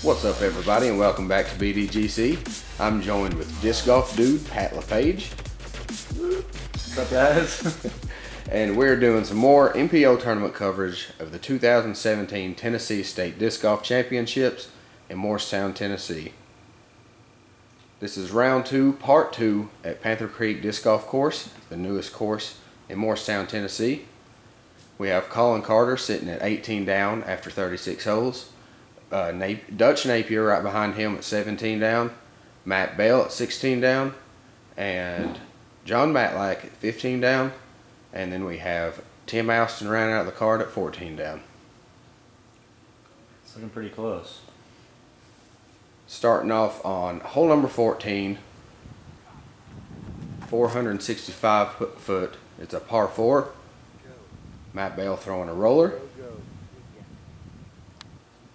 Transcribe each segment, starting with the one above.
What's up, everybody, and welcome back to BDGC. I'm joined with disc golf dude Pat LaPage. What's up, guys? And we're doing some more MPO tournament coverage of the 2017 Tennessee State Disc Golf Championships in Morristown, Tennessee. This is round 2, part 2 at Panther Creek Disc Golf Course, the newest course in Morristown, Tennessee. We have Collin Carter sitting at 18 down after 36 holes. Dutch Napier right behind him at 17 down. Matt Bell at 16 down. And John Matlack at 15 down. And then we have Tim Owston rounding out the card at 14 down. It's looking pretty close. Starting off on hole number 14, 465 foot. It's a par 4. Matt Bell throwing a roller.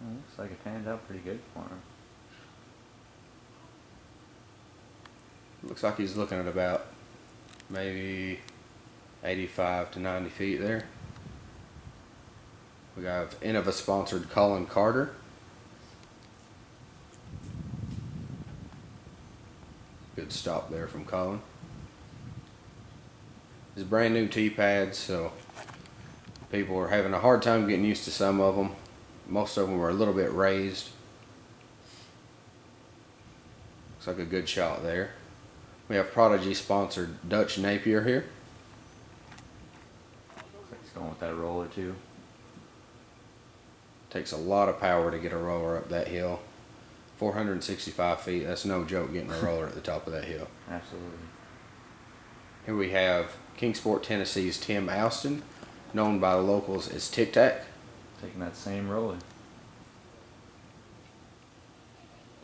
Looks like it panned out pretty good for him. Looks like he's looking at about maybe 85 to 90 feet there. We got Innova sponsored Collin Carter. Good stop there from Collin. It's brand new tee pads, so people are having a hard time getting used to some of them. Most of them were a little bit raised. Looks like a good shot there. We have Prodigy sponsored Dutch Napier here. He's going with that roller too. Takes a lot of power to get a roller up that hill. 465 feet, that's no joke getting a roller at the top of that hill. Absolutely. Here we have Kingsport, Tennessee's Tim Owston, known by the locals as Tic-Tac. Taking that same roller.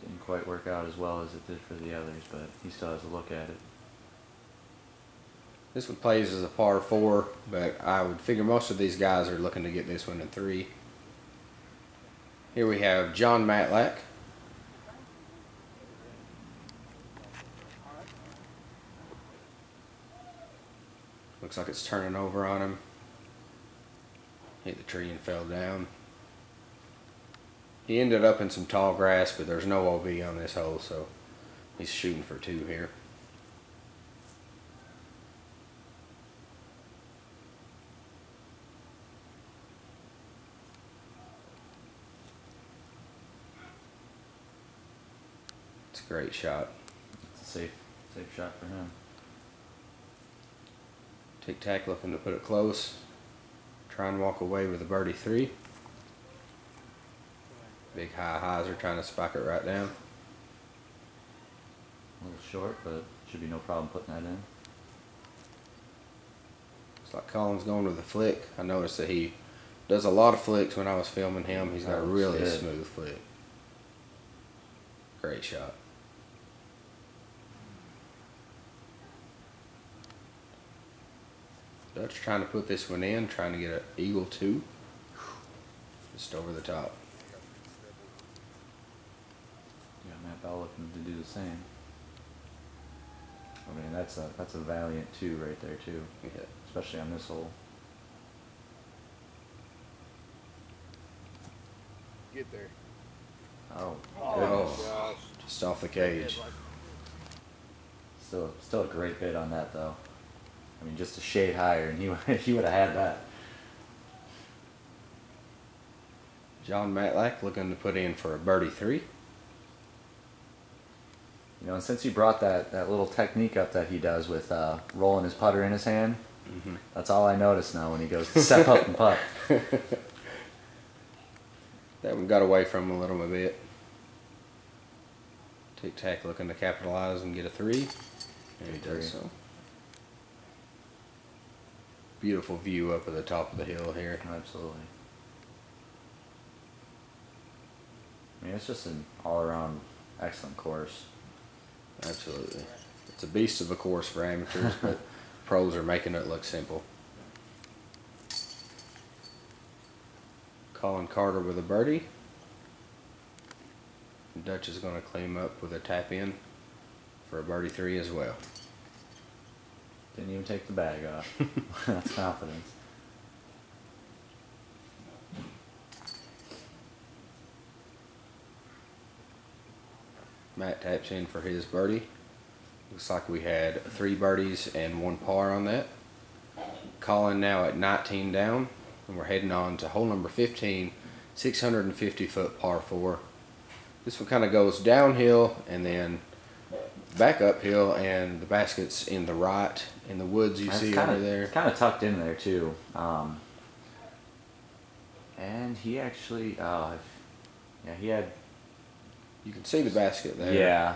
Didn't quite work out as well as it did for the others, but he still has a look at it. This one plays as a par 4, but I would figure most of these guys are looking to get this one in 3. Here we have John Matlack. Looks like it's turning over on him. Hit the tree and fell down. He ended up in some tall grass, but there's no OB on this hole, so he's shooting for 2 here. It's a great shot. It's a safe shot for him. Tic-Tac looking to put it close. Try and walk away with a birdie 3. Big high highs are trying to spike it right down. A little short, but should be no problem putting that in. Looks like Collin's going with a flick. I noticed that he does a lot of flicks when I was filming him. He's got a really smooth flick. Great shot. Dutch trying to put this one in, trying to get an eagle 2. Just over the top. Yeah, Matt Bell looking to do the same. I mean, that's a valiant 2 right there too. Yeah. Especially on this hole. Get there. Oh, Oh, just off the cage. Still a great bid on that though. I mean, just a shade higher, and he would have had that. John Matlack looking to put in for a birdie 3. You know, and since he brought that little technique up that he does with rolling his putter in his hand, that's all I notice now when he goes to step up and putt. That one got away from him a little bit. Tic-Tac looking to capitalize and get a 3. And he does so. Beautiful view up at the top of the hill here. Absolutely. I mean, it's just an all-around excellent course. Absolutely. It's a beast of a course for amateurs, but pros are making it look simple. Collin Carter with a birdie. Dutch is going to clean up with a tap in for a birdie 3 as well. Didn't even take the bag off. That's confidence. Matt taps in for his birdie. Looks like we had 3 birdies and 1 par on that. Collin now at 19 down, and we're heading on to hole number 15, 650-foot par 4. This one kind of goes downhill and then back uphill, and the basket's in the right in the woods you see over there. It's kind of tucked in there too. And he actually, yeah, he had. You can see the basket there. Yeah.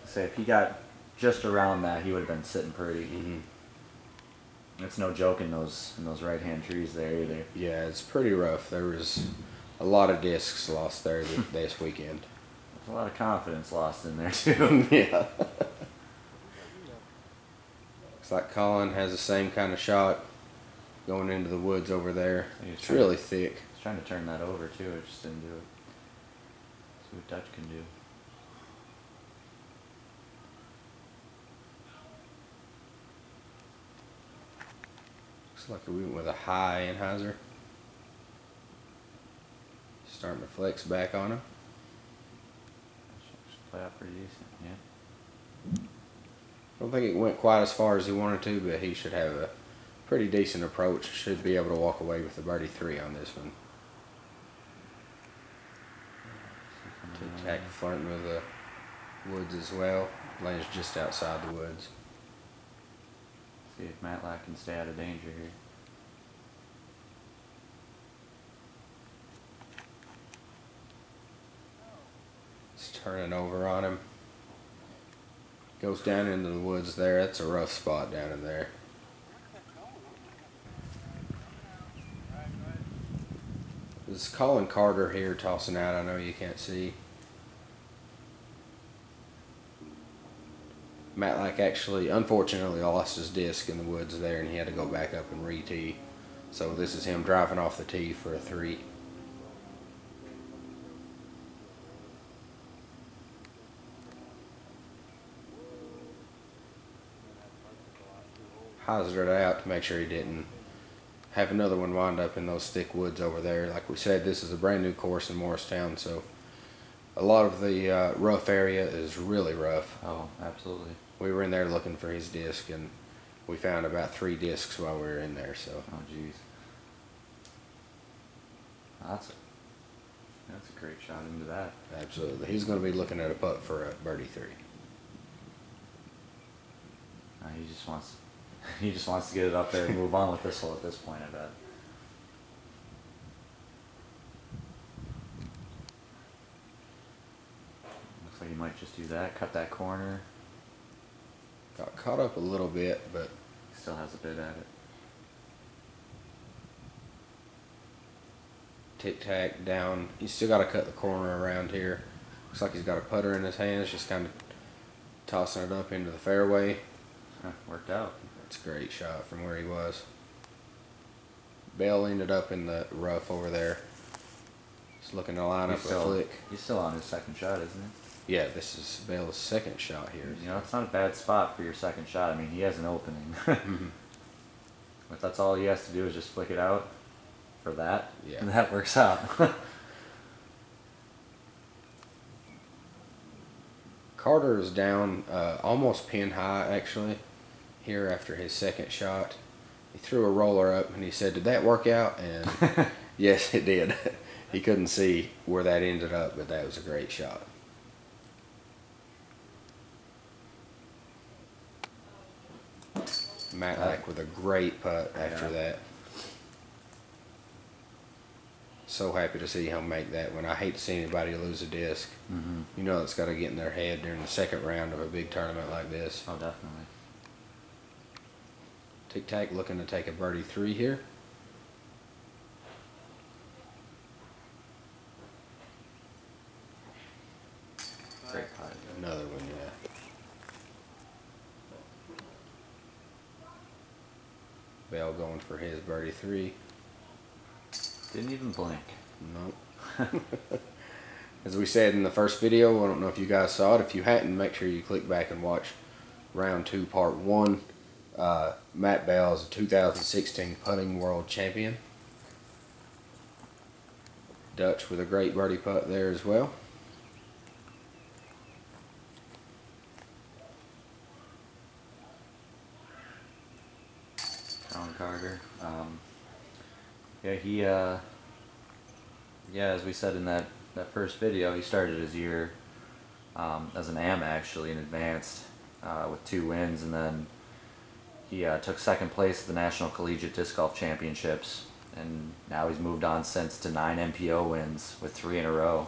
So if he got just around that, he would have been sitting pretty. Mm-hmm. It's no joke in those right-hand trees there either. Yeah, it's pretty rough. There was a lot of discs lost there this weekend. There's a lot of confidence lost in there too. Yeah. Looks like Collin has the same kind of shot going into the woods over there. It's really thick. He's trying to turn that over too. It just didn't do it. See what Dutch can do. Looks like we went with a high Anheuser. Starting to flex back on him. Should play out pretty decent, yeah. I don't think it went quite as far as he wanted to, but he should have a pretty decent approach. Should be able to walk away with the birdie 3 on this one. Tic-Tac flirting with the woods as well. Lane's just outside the woods. See if Matlack can stay out of danger here. It's turning over on him. Goes down into the woods there. That's a rough spot down in there. This is Collin Carter here tossing out. I know you can't see. Matlack actually, unfortunately, lost his disc in the woods there, and he had to go back up and re-tee. So this is him driving off the tee for a 3. Hazarded out to make sure he didn't have another one wind up in those thick woods over there. Like we said, this is a brand new course in Morristown, so a lot of the rough area is really rough. Oh, absolutely. We were in there looking for his disc, and we found about 3 discs while we were in there. So. Oh, jeez. That's a great shot into that. Absolutely. He's going to be looking at a putt for a birdie 3. He just wants to get it up there and move on with this hole at this point, I bet. Looks like he might just do that, cut that corner. Got caught up a little bit, but Still has a bit at it. Tic-Tac down. He's still got to cut the corner around here. Looks like he's got a putter in his hands, just kind of tossing it up into the fairway. Worked out. It's a great shot from where he was. Bell ended up in the rough over there. Just looking to line up a flick. He's still on his second shot, isn't he? Yeah, this is Bell's second shot here. You know, it's not a bad spot for your second shot. I mean, he has an opening. But that's all he has to do is just flick it out for that. Yeah. And that works out. Carter is down almost pin high, actually, here after his second shot. He threw a roller up and he said, "Did that work out?" And yes, it did. He couldn't see where that ended up, but that was a great shot. Matlack with a great putt after that. So happy to see him make that one. I hate to see anybody lose a disc. You know it's got to get in their head during the second round of a big tournament like this. Oh, definitely. Tic-Tac looking to take a birdie 3 here. Great putt. Another one, yeah. Bell going for his birdie 3. Didn't even blink. Nope. As we said in the first video, I don't know if you guys saw it. If you hadn't, make sure you click back and watch round 2, part 1. Matt Bell is a 2016 putting world champion. Dutch with a great birdie putt there as well. Collin Carter. Yeah, as we said in that first video, he started his year as an AM actually in advanced with 2 wins, and then he took 2nd place at the National Collegiate Disc Golf Championships, and now he's moved on since to 9 MPO wins with 3 in a row.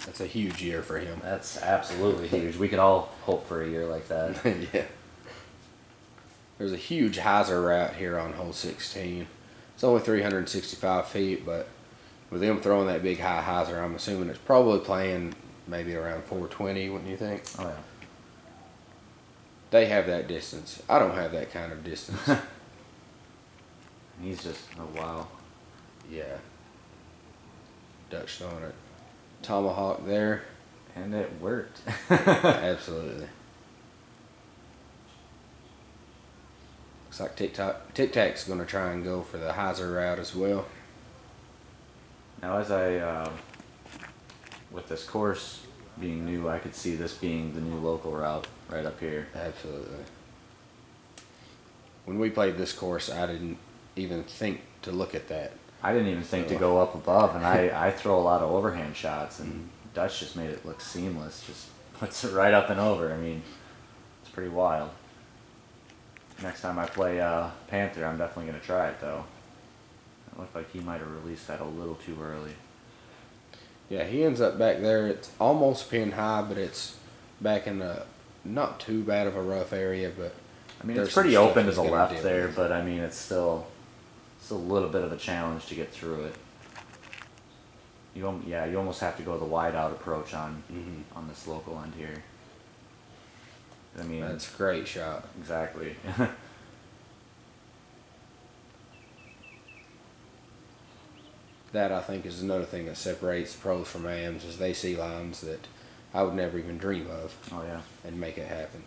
That's a huge year for him. That's absolutely huge. We could all hope for a year like that. Yeah. There's a huge hyzer route here on hole 16. It's only 365 feet, but with them throwing that big high hyzer, I'm assuming it's probably playing maybe around 420, wouldn't you think? Oh, yeah. They have that distance. I don't have that kind of distance. He's just, oh, wow. Yeah. Dutch throwing it. Tomahawk there. And it worked. Absolutely. Looks like Tic-Tac's going to try and go for the hyzer route as well. Now, as with this course being new, I could see this being the new local route right up here. Absolutely. When we played this course, I didn't even think to look at that. I didn't even think to go up above, and I throw a lot of overhand shots, and Dutch just made it look seamless. Just puts it right up and over. I mean, it's pretty wild. Next time I play Panther, I'm definitely going to try it, though. It looked like he might have released that a little too early. Yeah, he ends up back there. It's almost pin high, but it's back in a not too bad of a rough area. But I mean, it's pretty open to the left there, but I mean, it's still a little bit of a challenge to get through it. You almost have to go the wide out approach on this local end here. I mean, that's a great shot. Exactly. That, I think, is another thing that separates pros from AMs, is they see lines that I would never even dream of. Oh, yeah. And make it happen.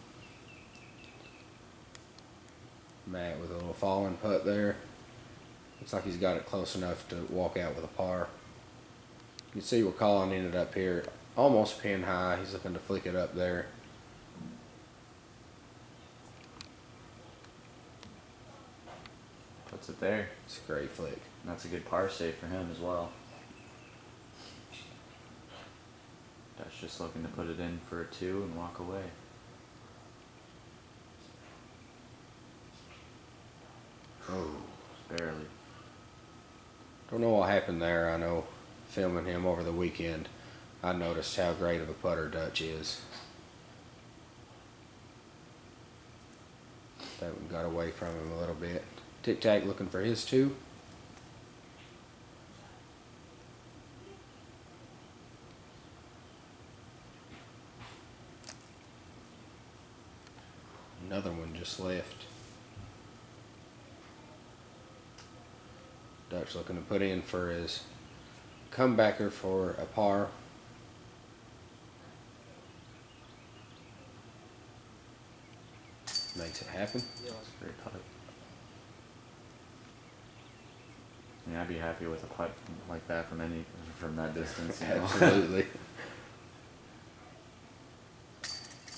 Matt with a little falling putt there. Looks like he's got it close enough to walk out with a par. You can see where Collin ended up here. Almost pin high. He's looking to flick it up there. Puts it there. It's a great flick. And that's a good par save for him as well. Dutch just looking to put it in for a 2 and walk away. Oh, barely. Don't know what happened there. I know filming him over the weekend, I noticed how great of a putter Dutch is. That one got away from him a little bit. Tic-Tac looking for his 2. Another one just left. Dutch looking to put in for his comebacker for a par. Makes it happen. Yeah, that's a great putt. Yeah, I'd be happy with a putt like that from that distance. You know? Absolutely.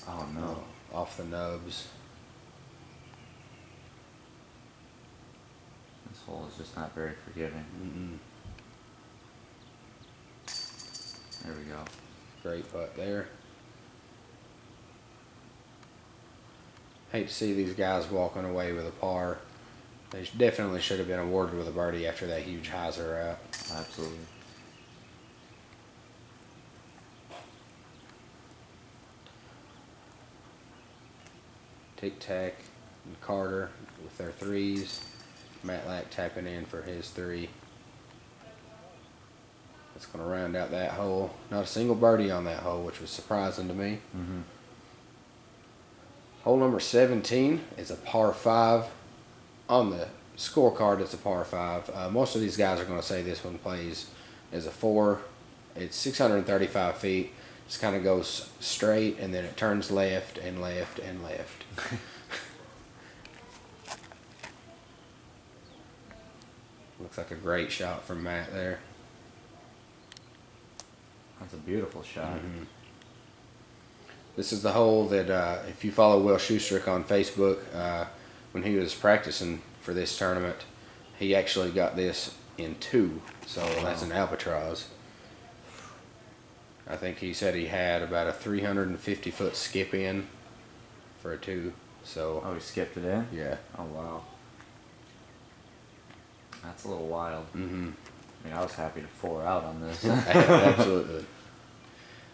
Oh no. Off the nubs. This hole is just not very forgiving. There we go. Great putt there. Hate to see these guys walking away with a par. They definitely should have been awarded with a birdie after that huge hyzer out. Absolutely. Tic-Tac and Carter with their 3s. Matlack tapping in for his 3. That's going to round out that hole. Not a single birdie on that hole, which was surprising to me. Hole number 17 is a par 5. On the scorecard, it's a par 5. Most of these guys are going to say this one plays as a 4. It's 635 feet. Just kind of goes straight, and then it turns left and left and left. Looks like a great shot from Matt there. That's a beautiful shot. Mm-hmm. This is the hole that, if you follow Will Schustrick on Facebook, when he was practicing for this tournament, he actually got this in 2, so that's an albatross. I think he said he had about a 350-foot skip in for a 2. So. Oh, he skipped it in? Yeah. Oh, wow. That's a little wild. Mm-hmm. I mean, I was happy to 4 out on this. Absolutely.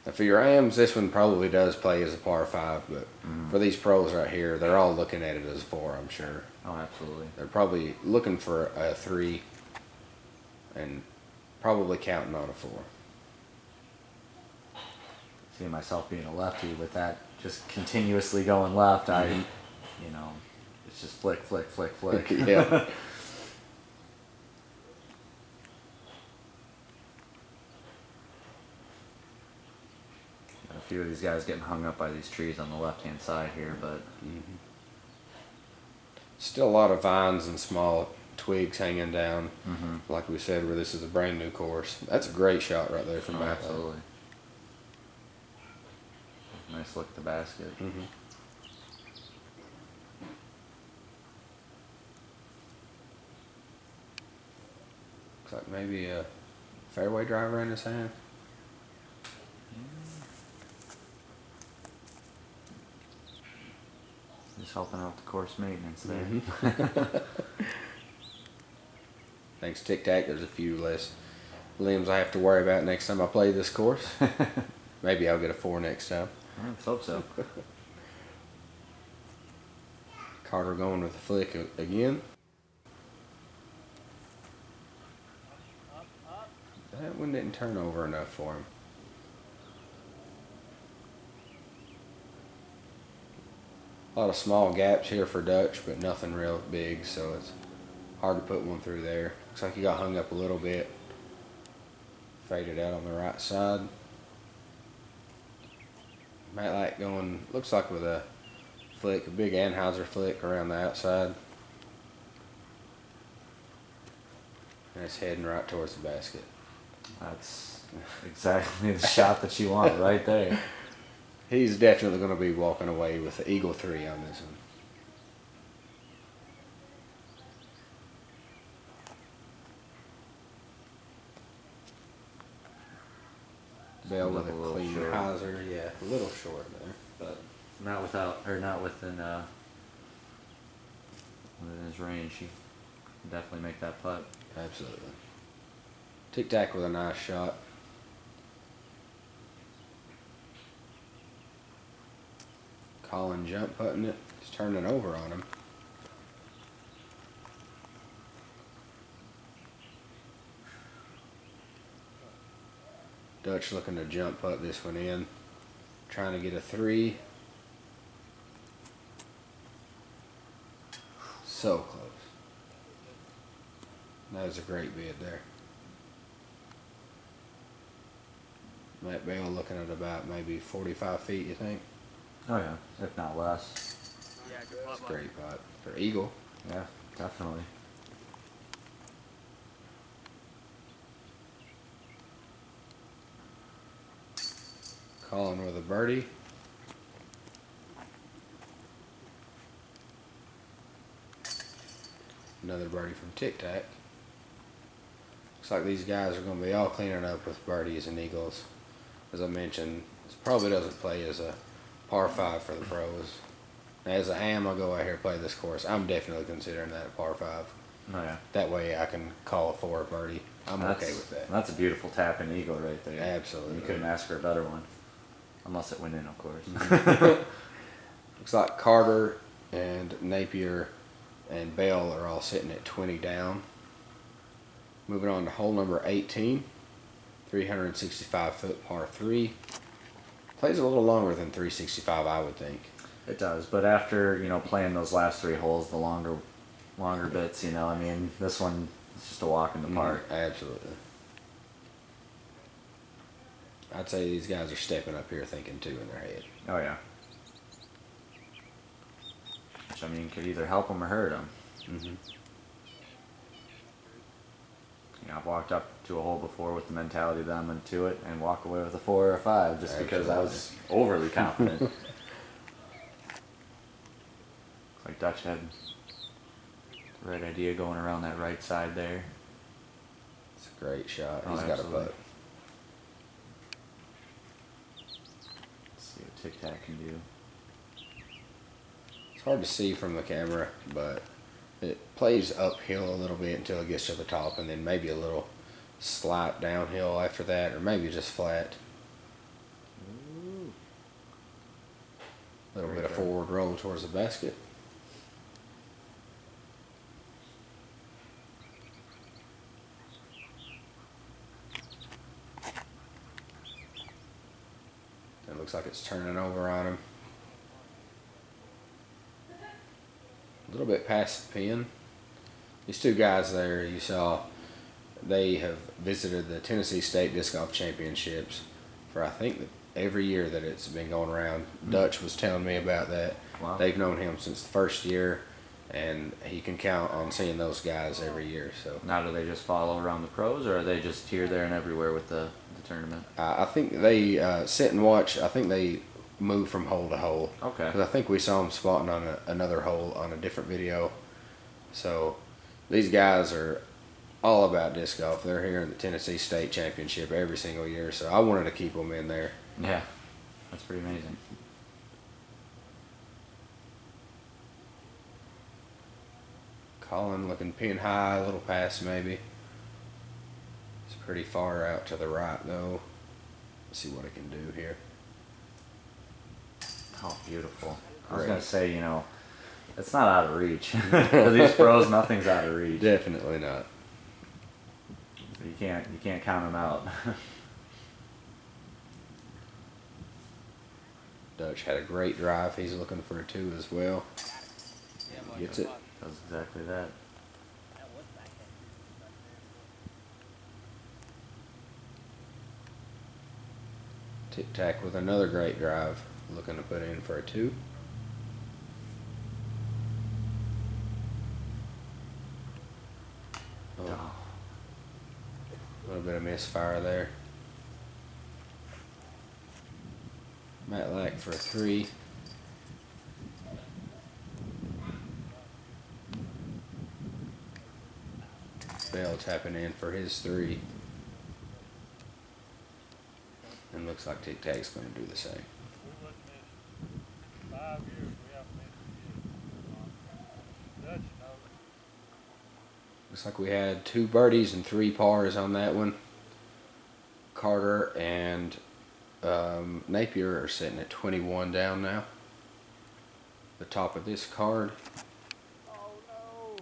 Now for your AMs, this one probably does play as a par 5, but for these pros right here, they're all looking at it as a 4, I'm sure. Oh, absolutely. They're probably looking for a 3 and probably counting on a 4. Seeing myself being a lefty with that just continuously going left, I, you know, it's just flick, flick, flick, flick. Yeah. A few of these guys getting hung up by these trees on the left-hand side here, but still a lot of vines and small twigs hanging down, like we said, where this is a brand new course. That's a great shot right there from Matlack. Absolutely. Nice look at the basket. Looks like maybe a fairway driver in his hand. Just helping out the course maintenance there. Thanks Tic-Tac, there's a few less limbs I have to worry about next time I play this course. Maybe I'll get a 4 next time. Let's hope so. Carter going with the flick again. That one didn't turn over enough for him. A lot of small gaps here for Dutch, but nothing real big, so it's hard to put one through there. Looks like he got hung up a little bit. Faded out on the right side. Matlack going, looks like with a flick, a big Anheuser flick around the outside. And it's heading right towards the basket. That's exactly the shot that you want right there. He's definitely going to be walking away with the Eagle 3 on this one. Bell with a clean hyzer, yeah, a little short there, but not without, or not within his range. He can definitely make that putt. Absolutely. Tic-Tac with a nice shot. Collin jump putting it, just turning over on him. Dutch looking to jump putt this one in, trying to get a 3. So close. That was a great bid there. Matt Bale looking at about maybe 45 feet, you think? Oh yeah, if not less. That's a great putt for Eagle. Yeah, definitely. Collin with a birdie. Another birdie from Tic-Tac. Looks like these guys are going to be all cleaning up with birdies and eagles. As I mentioned, this probably doesn't play as a par 5 for the pros. As I am, I'll go out here and play this course. I'm definitely considering that a par 5. Oh yeah. That way I can call a 4 birdie. I'm okay with that. That's a beautiful tap and eagle right there. Absolutely. You couldn't ask for a better one. Unless it went in, of course. Looks like Carter and Napier and Bell are all sitting at 20 down. Moving on to hole number 18. 365-foot par 3. Plays a little longer than 365, I would think. It does, but after, you know, playing those last 3 holes, the longer bits, you know, I mean, this one is just a walk in the park. Absolutely. I'd say these guys are stepping up here thinking 2 in their head. Oh yeah. Which, I mean, could either help them or hurt them. You know, I've walked up to a hole before with the mentality that I'm into it and walk away with a 4 or a 5 just because I was overly confident. Looks like Dutch had the right idea going around that right side there. It's a great shot. Oh, He's got a putt. Let's see what Tic-Tac can do. It's hard to see from the camera, but it plays uphill a little bit until it gets to the top, and then maybe a little slight downhill after that, or maybe just flat. A little bit of forward roll towards the basket. It looks like it's turning over on him. A little bit past the pin. These two guys there you saw, they have visited the Tennessee State Disc Golf Championships for I think every year that it's been going around. Dutch was telling me about that. Wow. They've known him since the first year, and he can count on seeing those guys every year. So now, do they just follow around the pros, or are they just here, there, and everywhere with the tournament? I think they sit and watch. I think they move from hole to hole. Okay. Because I think we saw them spotting on another hole on a different video. So these guys are all about disc golf. They're here in the Tennessee State Championship every single year. So I wanted to keep them in there. Yeah, that's pretty amazing. Collin looking pin high, a little past maybe. It's pretty far out to the right though. Let's see what it can do here. Oh, beautiful. I was Great. going to say, you know, it's not out of reach. For these pros, nothing's out of reach. Definitely not. You can't count them out. Dutch had a great drive. He's looking for a 2 as well. Gets it. Does exactly that. Tic-Tac with another great drive. Looking to put in for a 2. Oh. A little bit of misfire there. Matlack for a 3. Bell tapping in for his 3. And looks like Tic-Tac's going to do the same. Looks like we had 2 birdies and 3 pars on that one. Carter and Napier are sitting at 21 down now. The top of this card. Oh no!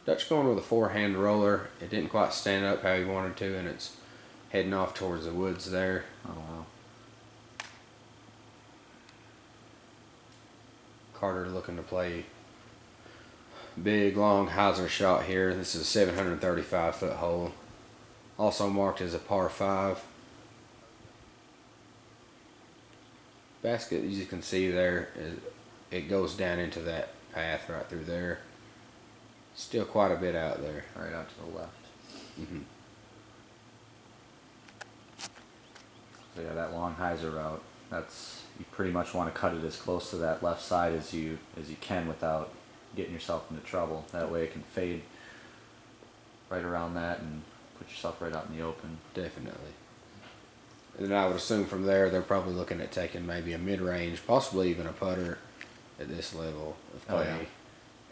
Dutch going with a forehand roller. It didn't quite stand up how he wanted to, and it's heading off towards the woods there. Oh, wow. Carter looking to play big long hyzer shot here. This is a 735-foot hole. Also marked as a par 5. Basket, as you can see there, it goes down into that path right through there. Still quite a bit out there. Right out to the left. Mm-hmm. So yeah, that long hyzer route, that's, you pretty much want to cut it as close to that left side as you can without getting yourself into trouble. That way it can fade right around that and put yourself right out in the open. Definitely. And I would assume from there they're probably looking at taking maybe a mid-range, possibly even a putter at this level of play. Oh, yeah.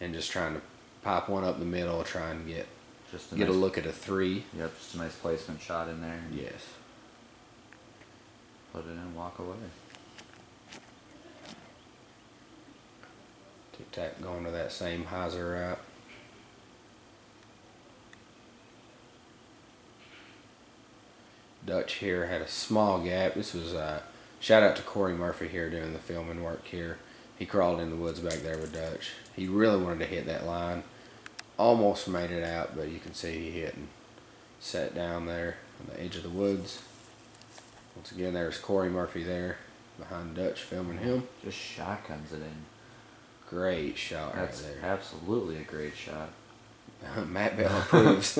And just trying to pipe one up the middle, try and get Nice, a look at a 3. Yep, just a nice placement shot in there. Yes. Put it in and walk away. Tic-Tac going to that same hyzer route. Dutch here had a small gap. This was shout out to Cory Murphy here doing the filming work here. He crawled in the woods back there with Dutch. He really wanted to hit that line. Almost made it out, but you can see he hit and sat down there on the edge of the woods. Once again, there's Cory Murphy there behind Dutch filming him. Just shotguns it in. Great shot That's right there. absolutely a great shot. Matt Bell approves.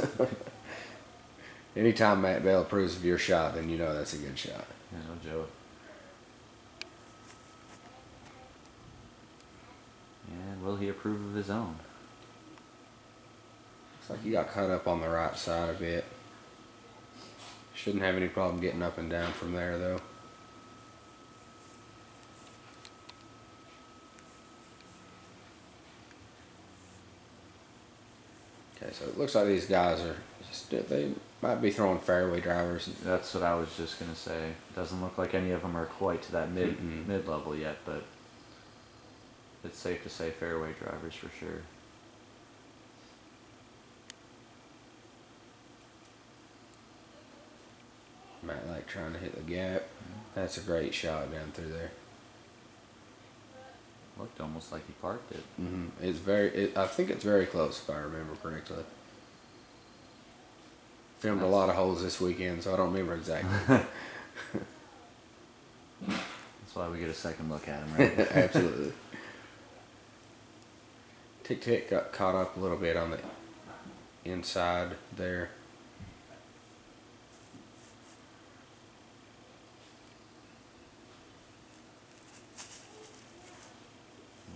Anytime Matt Bell approves of your shot, then you know that's a good shot. Yeah, no joke. And will he approve of his own? Looks like he got cut up on the right side a bit. Shouldn't have any problem getting up and down from there, though. Okay, so it looks like these guys are, they might be throwing fairway drivers. That's what I was just going to say. Doesn't look like any of them are quite to that mid-level yet, but it's safe to say fairway drivers for sure. Matlack trying to hit the gap. That's a great shot down through there. Looked almost like he parked it. It's very. I think it's very close if I remember correctly. Filmed a lot of holes this weekend, so I don't remember exactly. That's why we get a second look at him, right? Absolutely. Tic-Tac got caught up a little bit on the inside there.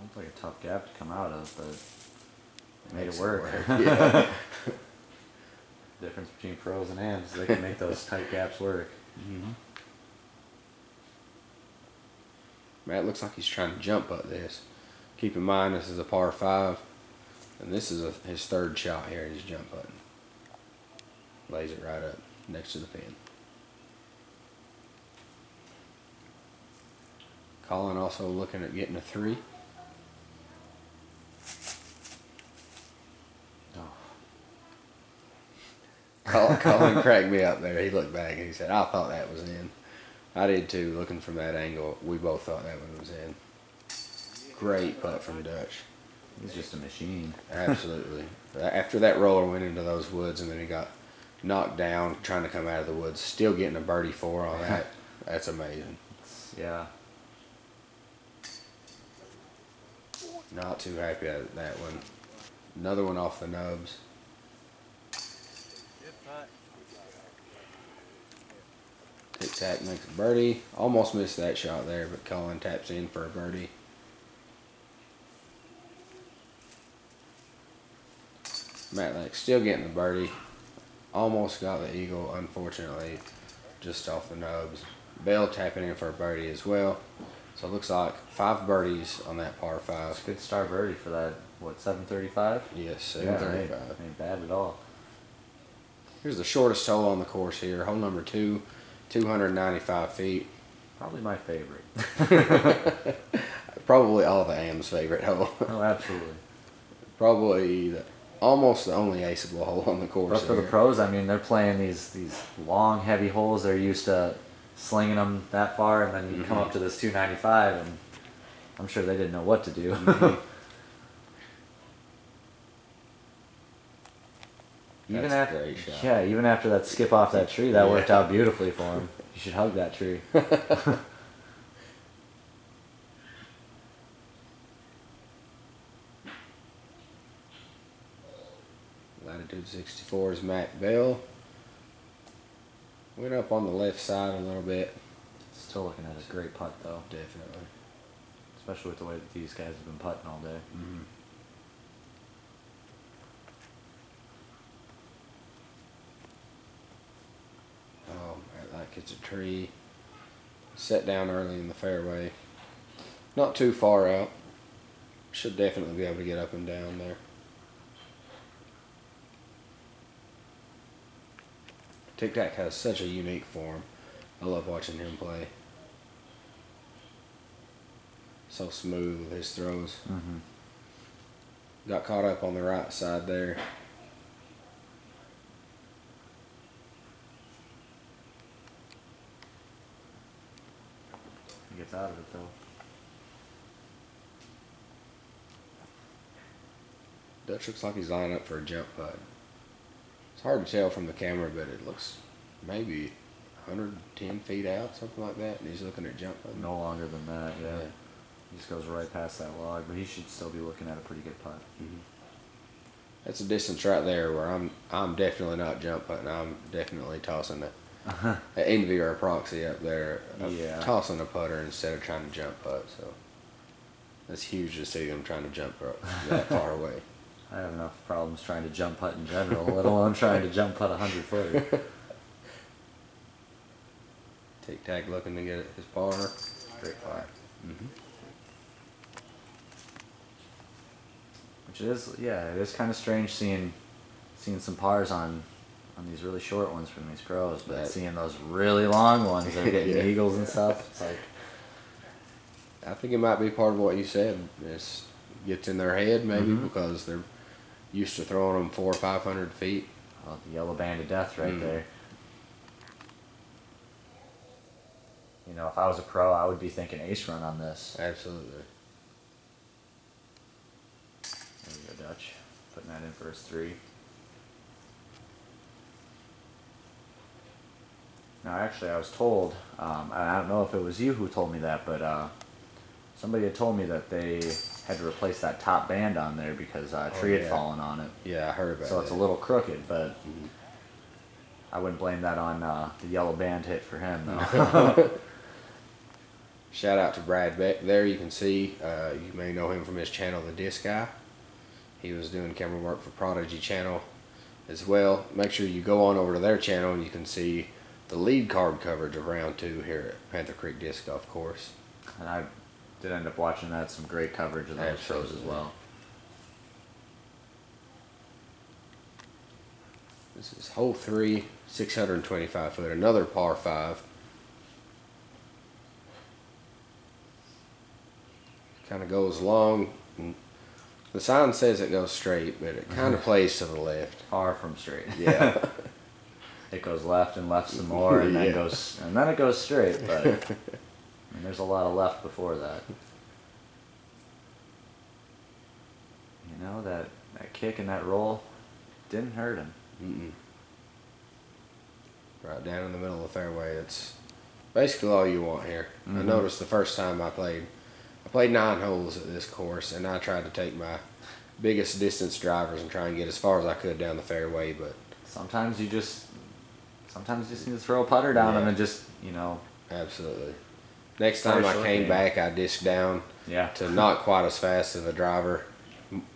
Looked like a tough gap to come out of, but made it Makes work. Yeah. Difference between pros and ams, they can make those tight gaps work. Matt looks like he's trying to jump up this. Keep in mind this is a par 5, and this is his third shot here in his jump button. Lays it right up next to the pin. Collin also looking at getting a 3. Collin cracked me up there. He looked back and he said, I thought that was in. I did too, looking from that angle. We both thought that one was in. Great putt from Dutch. He's just a machine. Absolutely. After that roller went into those woods and then he got knocked down trying to come out of the woods, still getting a birdie 4 on that. That's amazing. Yeah. Not too happy at that one. Another one off the nubs. Tic-Tac makes a birdie. Almost missed that shot there, but Collin taps in for a birdie. Matlack still getting the birdie. Almost got the eagle, unfortunately, just off the nubs. Bell tapping in for a birdie as well. So it looks like 5 birdies on that par 5. It's a good star birdie for that, what, 735? Yes, 735. Yeah, ain't bad at all. Here's the shortest hole on the course here. Hole number 2, 295 feet. Probably my favorite. Probably all the AM's favorite hole. Oh, absolutely. Probably almost the only aceable hole on the course. But for the pros, I mean, they're playing these long, heavy holes. They're used to slinging them that far, and then you come up to this 295, and I'm sure they didn't know what to do. Even after, a great shot. yeah, even after that skip off that tree, that worked out beautifully for him. You should hug that tree. Latitude 64 is Matt Bell. Went up on the left side a little bit. Still looking at a great putt, though. Definitely. Especially with the way that these guys have been putting all day. Oh, Matlack hits a tree. Set down early in the fairway. Not too far out. Should definitely be able to get up and down there. Tic-Tac has such a unique form. I love watching him play. So smooth with his throws. Got caught up on the right side there. He gets out of it, though. Dutch looks like he's lining up for a jump putt. It's hard to tell from the camera, but it looks maybe 110 feet out, something like that. And he's looking at jump putt. No longer than that, yeah. He just goes right past that log, but he should still be looking at a pretty good putt. That's a distance right there where I'm definitely not jump putting. I'm definitely tossing it. An envy or a proxy up there of tossing a putter instead of trying to jump putt. So that's huge to see them trying to jump that far away. I have enough problems trying to jump putt in general, let alone trying to jump putt 100-footer. Tic-Tac looking to get his par. Great par. Which is, yeah, it is kind of strange seeing some pars on these really short ones from these pros, but seeing those really long ones that are getting eagles and stuff, it's like... I think it might be part of what you said. It gets in their head maybe because they're used to throwing them 400 or 500 feet. Oh, the yellow band of death right there. You know, if I was a pro, I would be thinking ace run on this. Absolutely. There you go, Dutch. Putting that in for his 3. Now, actually, I was told, I don't know if it was you who told me that, but somebody had told me that they had to replace that top band on there because a tree had fallen on it. Yeah, I heard about that. So it's a little crooked, but I wouldn't blame that on the yellow band hit for him, though. Shout out to Brad Beck there. You can see, you may know him from his channel, The Disc Guy. He was doing camera work for Prodigy channel as well. Make sure you go on over to their channel and you can see the lead card coverage of round 2 here at Panther Creek Disc Golf Course. And I did end up watching that. Some great coverage of those shows as well. This is hole 3, 625 foot, another par 5. Kind of goes long. The sign says it goes straight, but it kind of plays to the left. Far from straight. Yeah. It goes left and left some more, and then it goes straight. But I mean, there's a lot of left before that. You know, that kick and that roll didn't hurt him. Right down in the middle of the fairway. It's basically all you want here. I noticed the first time I played 9 holes at this course, and I tried to take my biggest distance drivers and try and get as far as I could down the fairway, but sometimes you just need to throw a putter down them and just, you know. Absolutely. Next time I came back, I disced down to not quite as fast as a driver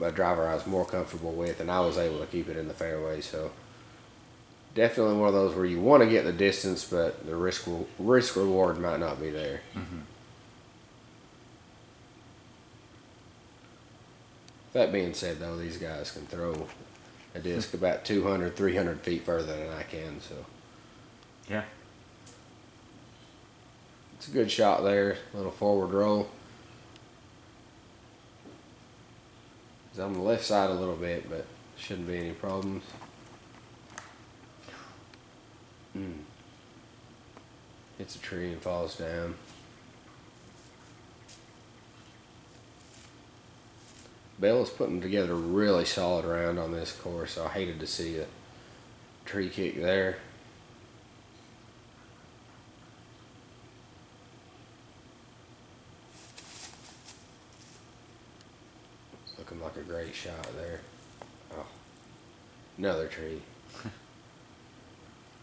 I was more comfortable with, and I was able to keep it in the fairway. So definitely one of those where you want to get the distance, but the risk reward might not be there. That being said, though, these guys can throw a disc about 200, 300 feet further than I can, so. Yeah. It's a good shot there, a little forward roll. It's on the left side a little bit, but shouldn't be any problems. Hits a tree and falls down. Bell is putting together a really solid round on this course, so I hated to see a tree kick there. It's looking like a great shot there. Oh, another tree.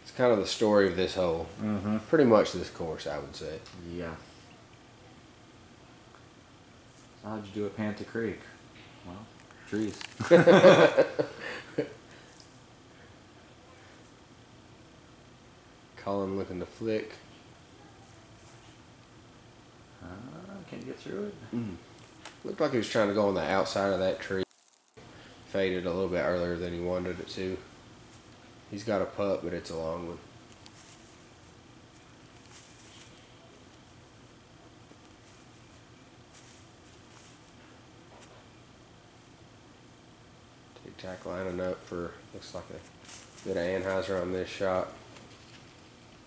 It's kind of the story of this hole. Pretty much this course, I would say. Yeah. So how'd you do at Panther Creek? Well, trees. Collin looking to flick. Can't get through it. Looked like he was trying to go on the outside of that tree. Faded a little bit earlier than he wanted it to. He's got a putt, but it's a long one. Tic-Tac lining up for, looks like a bit of Anheuser on this shot.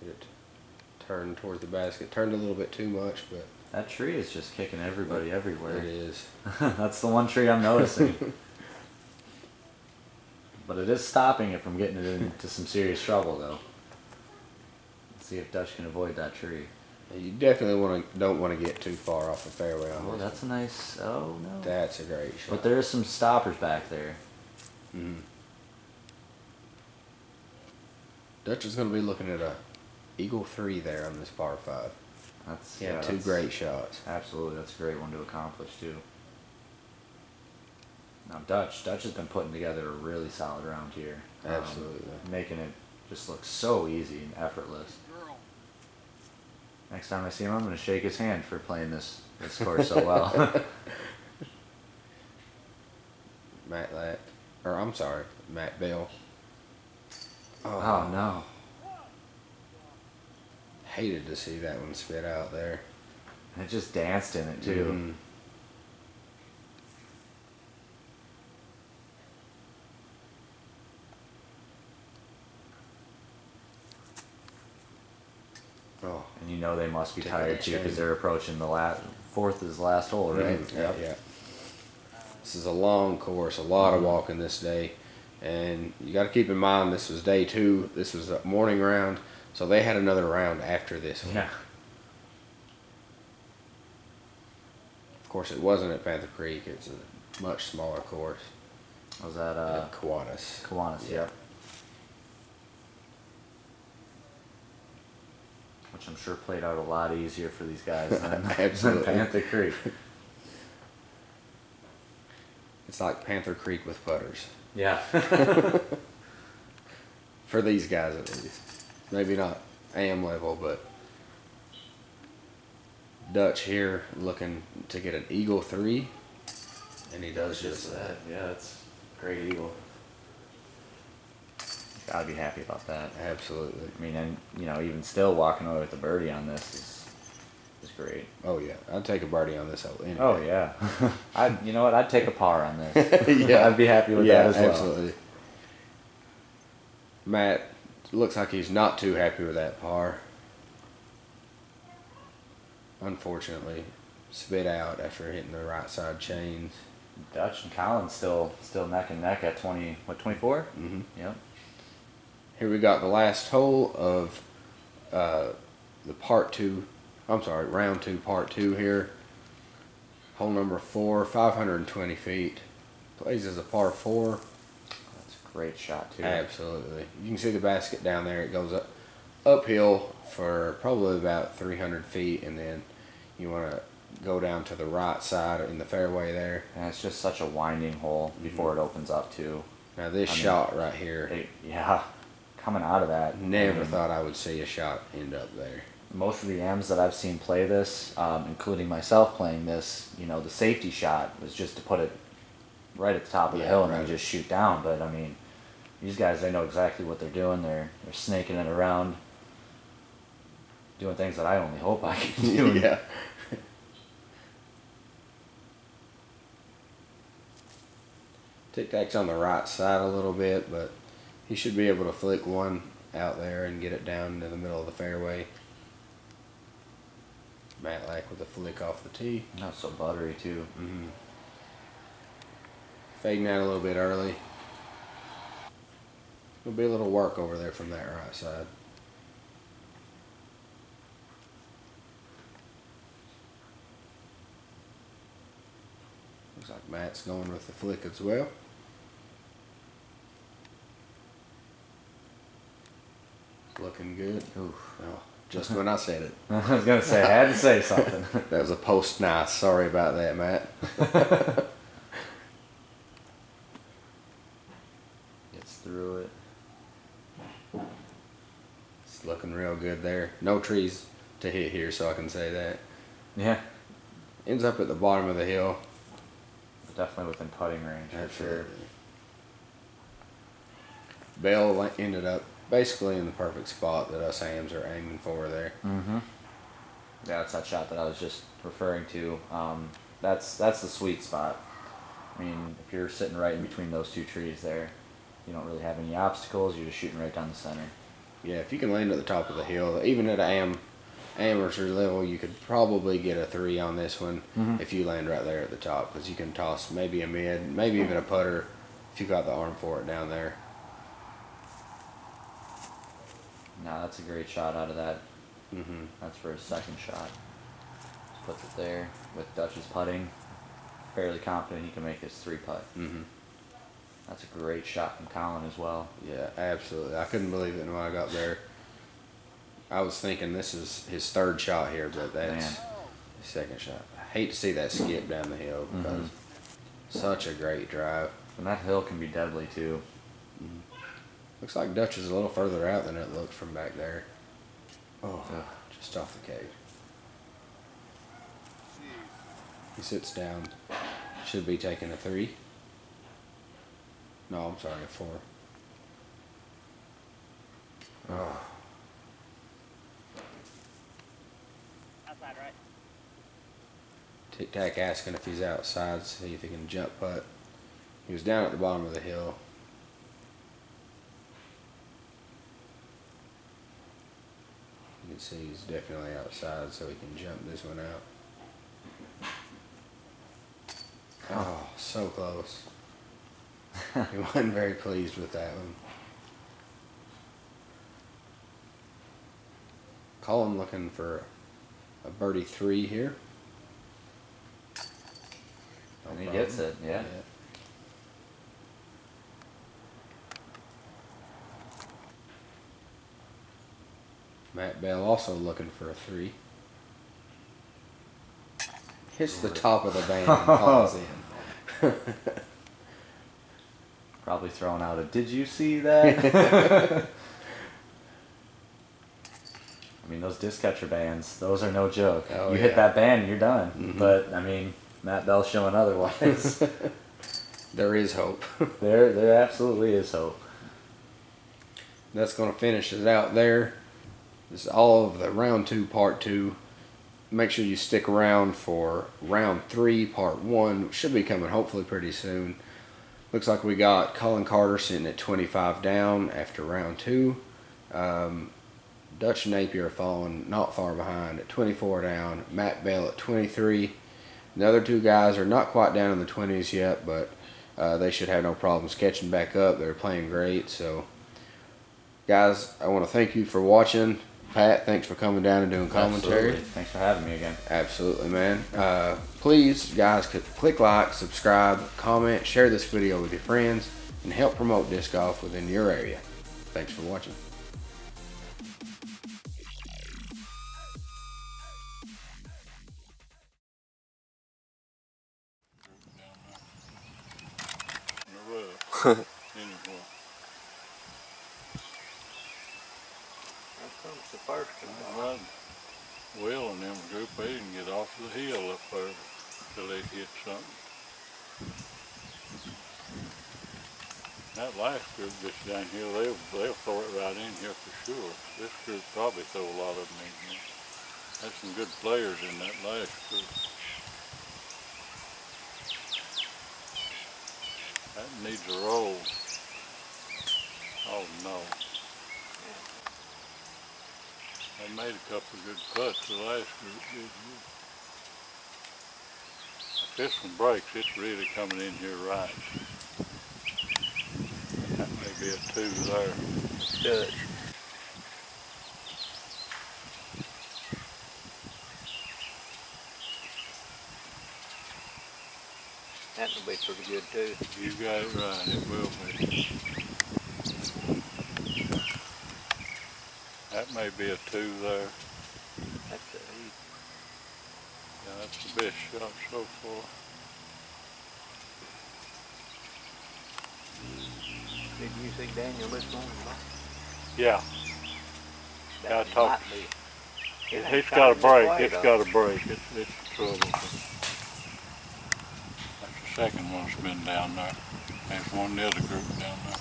Get it turned towards the basket. Turned a little bit too much, but that tree is just kicking everybody everywhere. it is. That's the one tree I'm noticing. But it is stopping it from getting it into some serious trouble, though. Let's see if Dutch can avoid that tree. You definitely don't want to get too far off the fairway on this. Oh, that's a nice. Oh no. That's a great shot. But there is some stoppers back there. Mm-hmm. Dutch is going to be looking at a eagle 3 there on this par 5. That's He had two great shots. Absolutely, that's a great one to accomplish too. Now Dutch has been putting together a really solid round here. Absolutely. Making it just look so easy and effortless. Next time I see him, I'm going to shake his hand for playing this course so well. Matlack, or I'm sorry, Matt Bell. Oh no. Hated to see that one spit out there. And it just danced in it too. Mm-hmm. Oh. And you know they must be Take tired a too chain. because they're approaching the fourth is the last hole, right? Mm-hmm. Yeah. This is a long course, a lot of walking this day. And you got to keep in mind this was day 2. This was a morning round. So they had another round after this one. Yeah. Of course, it wasn't at Panther Creek. It's a much smaller course. Was that At Kiwanis. Kiwanis, Yeah. yep. Which I'm sure played out a lot easier for these guys than Absolutely. Panther Creek. It's like Panther Creek with putters. Yeah. For these guys at least. Maybe not AM level, but Dutch here looking to get an eagle 3. And he does just that. Yeah, it's great eagle. Gotta be happy about that. Absolutely. I mean, and even still walking away with the birdie on this is great. Oh yeah, I'd take a birdie on this hole anyway. Oh yeah. You know what? I'd take a par on this. Yeah, I'd be happy with that as well. Absolutely. Matt looks like he's not too happy with that par. Unfortunately, spit out after hitting the right side chains. Dutch and Collin still neck and neck at 24? Mm-hmm. Yep. Here we got the last hole of the round 2, part 2 here. Hole number 4, 520 feet. Plays as a par 4. That's a great shot too. Absolutely. You can see the basket down there. It goes uphill for probably about 300 feet, and then you want to go down to the right side in the fairway there. And it's just such a winding hole before it opens up too. Now this shot right here, Coming out of that. never thought I would see a shot end up there. Most of the M's that I've seen play this, including myself playing this, the safety shot was just to put it right at the top of the hill and then just shoot down. But I mean, these guys, they know exactly what they're doing. They're snaking it around, doing things that I only hope I can do. Yeah. Tic-Tac's on the right side a little bit, but he should be able to flick one out there and get it down to the middle of the fairway. Matlack with a flick off the tee. Not so buttery too. Mm-hmm. Fading out a little bit early. There'll be a little work over there from that right side. Looks like Matt's going with the flick as well. It's looking good. Oof. Oh, just when I said it. I was gonna say I had to say something. That was a post nice. Sorry about that, Matt. Gets through it. It's looking real good there. No trees to hit here, so I can say that. Yeah. Ends up at the bottom of the hill. Definitely within putting range for sure. Bell ended up basically in the perfect spot that us hams are aiming for there. Mm-hmm. Yeah, that's that shot that I was just referring to. That's the sweet spot. I mean, if you're sitting right in between those two trees there, you don't really have any obstacles. You're just shooting right down the center. Yeah, if you can land at the top of the hill, even at an amateur level, you could probably get a 3 on this one if you land right there at the top, because you can toss maybe a mid, maybe even a putter if you got the arm for it down there. Now that's a great shot out of that. Mm-hmm. That's for his second shot. Just puts it there with Dutch's putting. Fairly confident he can make his 3 putt. Mm-hmm. That's a great shot from Collin as well. Yeah, absolutely. I couldn't believe it when I got there. I was thinking this is his third shot here, but that's his second shot. I hate to see that skip down the hill because such a great drive. And that hill can be deadly too. Looks like Dutch is a little further out than it looks from back there. Oh, just off the cage. He sits down. Should be taking a 3. No, I'm sorry, a 4. Oh. Outside, right? Tic-Tac asking if he's outside, see if he can jump putt. He was down at the bottom of the hill. You can see he's definitely outside, so he can jump this one out. Oh, so close. He wasn't very pleased with that one. Collin looking for a birdie 3 here. No And he problem. gets it, yeah. Matt Bell also looking for a 3. Hits the top of the band and falls in. Probably throwing out a, did you see that? I mean, those disc catcher bands, those are no joke. Oh, you hit that band and you're done. But, I mean, Matt Bell's showing otherwise. There is hope. There absolutely is hope. That's going to finish us out there. This is all of the round 2, part 2. Make sure you stick around for round 3, part 1. Should be coming hopefully pretty soon. Looks like we got Collin Carter sitting at 25 down after round 2. Dutch Napier following not far behind at 24 down. Matt Bell at 23. The other 2 guys are not quite down in the 20s yet, but they should have no problems catching back up. They're playing great. So, guys, I want to thank you for watching. Pat, thanks for coming down and doing commentary. Absolutely. Thanks for having me again. Absolutely, man. Please, guys, click like, subscribe, comment, share this video with your friends, and help promote disc golf within your area. Thanks for watching. Comes the first one. Will and them group, they didn't get off the hill up there till they hit something. That last group that's down here, they'll throw it right in here for sure. This group probably throw a lot of them in here. There's some good players in that last group. That needs a roll. Oh no. They made a couple of good putts the last group did. If this one breaks, it's really coming in here right. That may be a 2 there. Dutch. That'll be pretty good too. You got it right, it will be. That may be a 2 there. That's a Yeah, that's the best shot so far. Did you see Daniel this morning? Yeah. That I talked. might be. It's got a break. It's got a break. It's trouble. That's the second one that's been down there. There's one in the other group down there.